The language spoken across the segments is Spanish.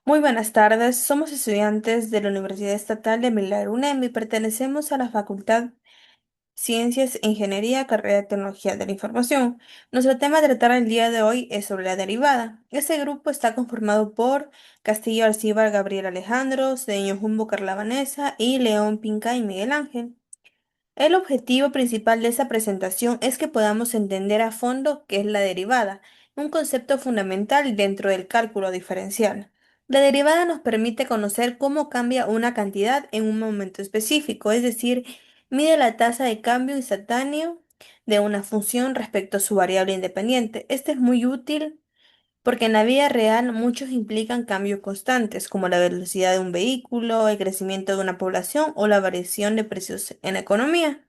Muy buenas tardes, somos estudiantes de la Universidad Estatal de Milagro UNEM y pertenecemos a la Facultad Ciencias e Ingeniería, carrera de Tecnología de la Información. Nuestro tema a tratar el día de hoy es sobre la derivada. Este grupo está conformado por Castillo Alcíbar, Gabriel Alejandro, Cedeño Jumbo, Carla Vanessa y León Pinca y Miguel Ángel. El objetivo principal de esta presentación es que podamos entender a fondo qué es la derivada, un concepto fundamental dentro del cálculo diferencial. La derivada nos permite conocer cómo cambia una cantidad en un momento específico, es decir, mide la tasa de cambio instantáneo de una función respecto a su variable independiente. Este es muy útil porque en la vida real muchos implican cambios constantes, como la velocidad de un vehículo, el crecimiento de una población o la variación de precios en la economía.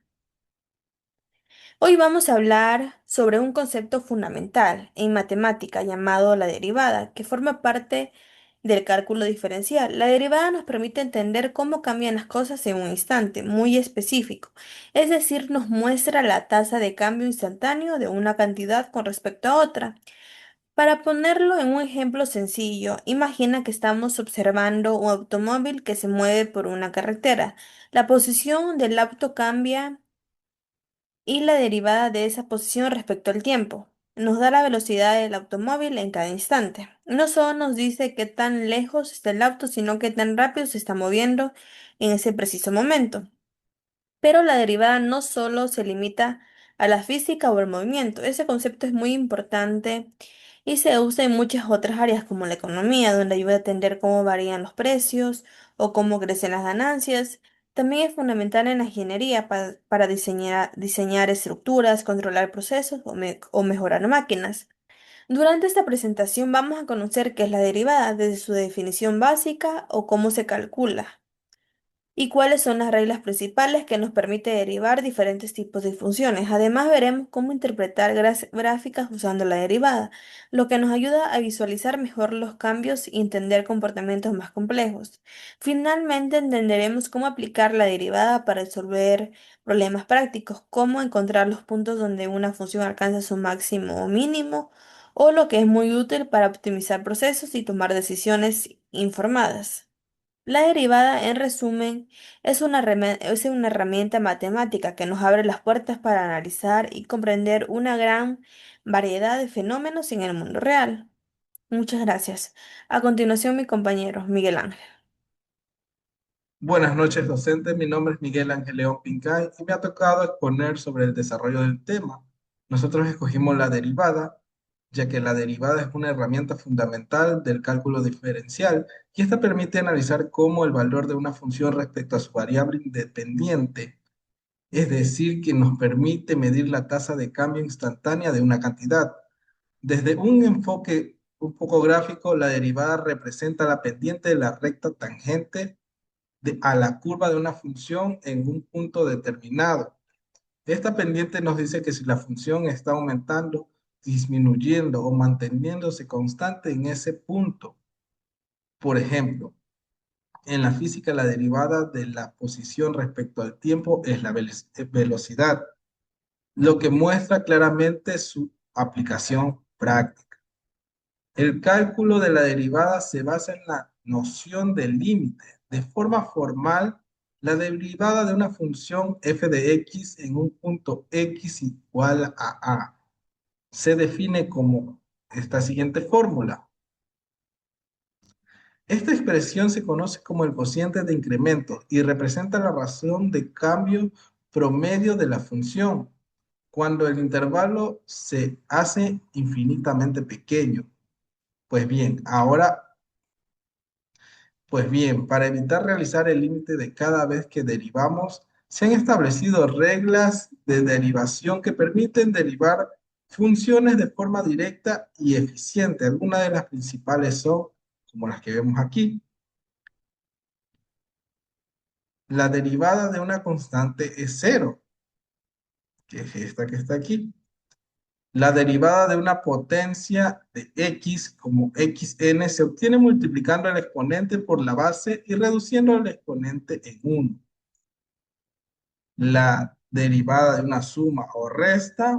Hoy vamos a hablar sobre un concepto fundamental en matemática llamado la derivada, que forma parte del cálculo diferencial. La derivada nos permite entender cómo cambian las cosas en un instante muy específico, es decir, nos muestra la tasa de cambio instantáneo de una cantidad con respecto a otra. Para ponerlo en un ejemplo sencillo, imagina que estamos observando un automóvil que se mueve por una carretera. La posición del auto cambia y la derivada de esa posición respecto al tiempo. Nos da la velocidad del automóvil en cada instante. No solo nos dice qué tan lejos está el auto, sino qué tan rápido se está moviendo en ese preciso momento. Pero la derivada no solo se limita a la física o al movimiento. Ese concepto es muy importante y se usa en muchas otras áreas como la economía, donde ayuda a entender cómo varían los precios o cómo crecen las ganancias. También es fundamental en la ingeniería para diseñar estructuras, controlar procesos o mejorar máquinas. Durante esta presentación vamos a conocer qué es la derivada, desde su definición básica o cómo se calcula y cuáles son las reglas principales que nos permite derivar diferentes tipos de funciones. Además, veremos cómo interpretar gráficas usando la derivada, lo que nos ayuda a visualizar mejor los cambios y entender comportamientos más complejos. Finalmente, entenderemos cómo aplicar la derivada para resolver problemas prácticos, cómo encontrar los puntos donde una función alcanza su máximo o mínimo, o lo que es muy útil para optimizar procesos y tomar decisiones informadas. La derivada, en resumen, es una herramienta matemática que nos abre las puertas para analizar y comprender una gran variedad de fenómenos en el mundo real. Muchas gracias. A continuación, mi compañero Miguel Ángel. Buenas noches, docente. Mi nombre es Miguel Ángel León Pincay y me ha tocado exponer sobre el desarrollo del tema. Nosotros escogimos la derivada, ya que la derivada es una herramienta fundamental del cálculo diferencial y esta permite analizar cómo el valor de una función respecto a su variable independiente, es decir, que nos permite medir la tasa de cambio instantánea de una cantidad. Desde un enfoque un poco gráfico, la derivada representa la pendiente de la recta tangente a la curva de una función en un punto determinado. Esta pendiente nos dice que si la función está aumentando, disminuyendo o manteniéndose constante en ese punto. Por ejemplo, en la física la derivada de la posición respecto al tiempo es la velocidad, lo que muestra claramente su aplicación práctica. El cálculo de la derivada se basa en la noción del límite. De forma formal, la derivada de una función f de x en un punto x igual a se define como esta siguiente fórmula. Esta expresión se conoce como el cociente de incremento y representa la razón de cambio promedio de la función cuando el intervalo se hace infinitamente pequeño. Pues bien, ahora Pues bien, para evitar realizar el límite de cada vez que derivamos, se han establecido reglas de derivación que permiten derivar funciones de forma directa y eficiente. Algunas de las principales son, como las que vemos aquí, la derivada de una constante es cero, que es esta que está aquí. La derivada de una potencia de x como xn se obtiene multiplicando el exponente por la base y reduciendo el exponente en 1. La derivada de una suma o resta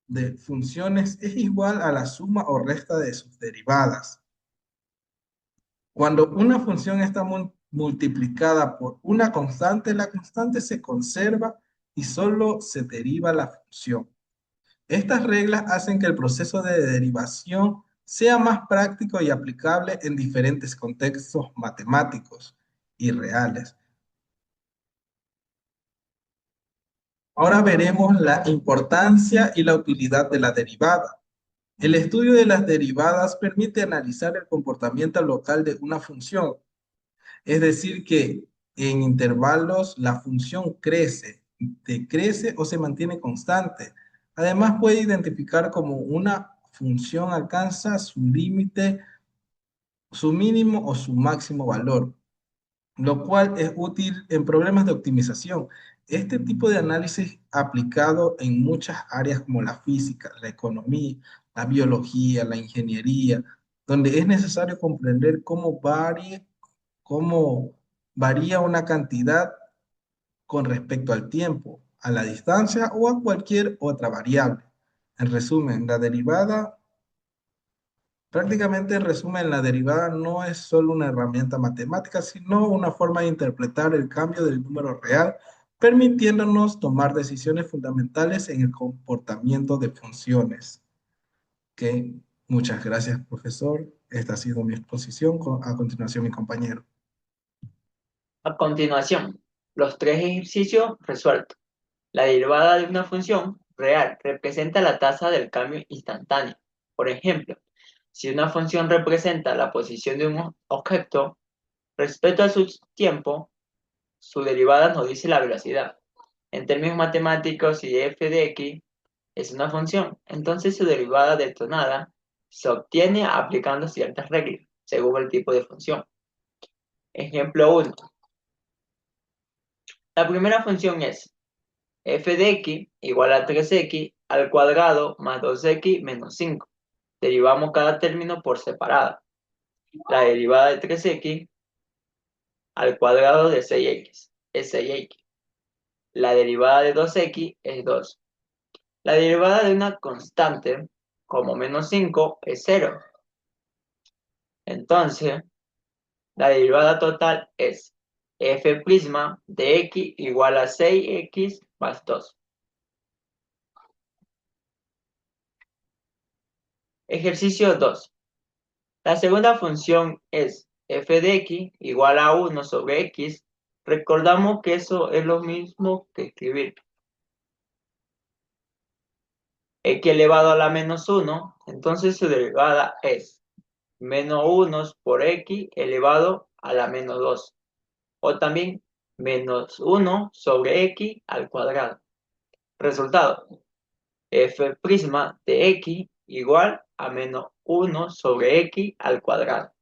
de funciones es igual a la suma o resta de sus derivadas. Cuando una función está multiplicada por una constante, la constante se conserva y solo se deriva la función. Estas reglas hacen que el proceso de derivación sea más práctico y aplicable en diferentes contextos matemáticos y reales. Ahora veremos la importancia y la utilidad de la derivada. El estudio de las derivadas permite analizar el comportamiento local de una función, es decir, que en intervalos la función crece, decrece o se mantiene constante. Además, puede identificar cómo una función alcanza su límite, su mínimo o su máximo valor, lo cual es útil en problemas de optimización. Este tipo de análisis aplicado en muchas áreas como la física, la economía, la biología, la ingeniería, donde es necesario comprender cómo varía una cantidad con respecto al tiempo, a la distancia o a cualquier otra variable. En resumen, prácticamente en resumen, la derivada no es solo una herramienta matemática, sino una forma de interpretar el cambio del número real, permitiéndonos tomar decisiones fundamentales en el comportamiento de funciones. Ok, muchas gracias, profesor. Esta ha sido mi exposición. A continuación, mi compañero. A continuación, los tres ejercicios resueltos. La derivada de una función real representa la tasa del cambio instantáneo. Por ejemplo, si una función representa la posición de un objeto respecto a su tiempo, su derivada nos dice la velocidad. En términos matemáticos, si f de x es una función, entonces su derivada detonada se obtiene aplicando ciertas reglas, según el tipo de función. Ejemplo 1. La primera función es f de x igual a 3x al cuadrado más 2x menos 5. Derivamos cada término por separado. La derivada de 3x al cuadrado de 6x es 6x. La derivada de 2x es 2. La derivada de una constante, como menos 5, es 0. Entonces, la derivada total es f' de x igual a 6x más 2. Ejercicio 2. La segunda función es f de x igual a 1 sobre x. Recordamos que eso es lo mismo que escribir x elevado a la menos 1. Entonces su derivada es menos 1 por x elevado a la menos 2. O también menos 1 sobre x al cuadrado. Resultado, f' de x igual a menos 1 sobre x al cuadrado.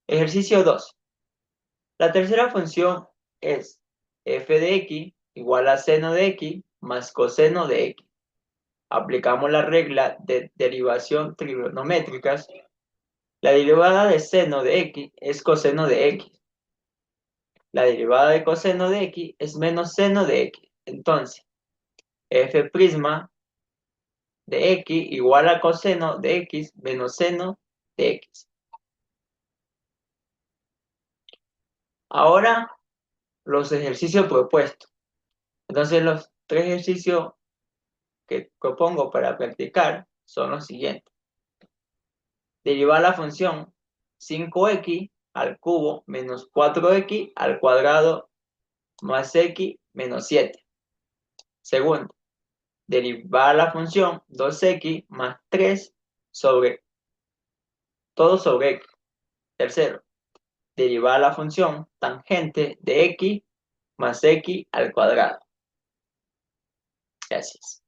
Ejercicio 2. La tercera función es f de x igual a seno de x más coseno de x. Aplicamos la regla de derivación trigonométricas. La derivada de seno de x es coseno de x. La derivada de coseno de x es menos seno de x. Entonces, f' de x igual a coseno de x menos seno de x. Ahora, los ejercicios propuestos. Entonces, los tres ejercicios que propongo para practicar son los siguientes. Derivar la función 5x al cubo menos 4x al cuadrado más x menos 7. Segundo, derivar la función 2x más 3 sobre todo sobre x. Tercero, derivar la función tangente de x más x al cuadrado. Gracias.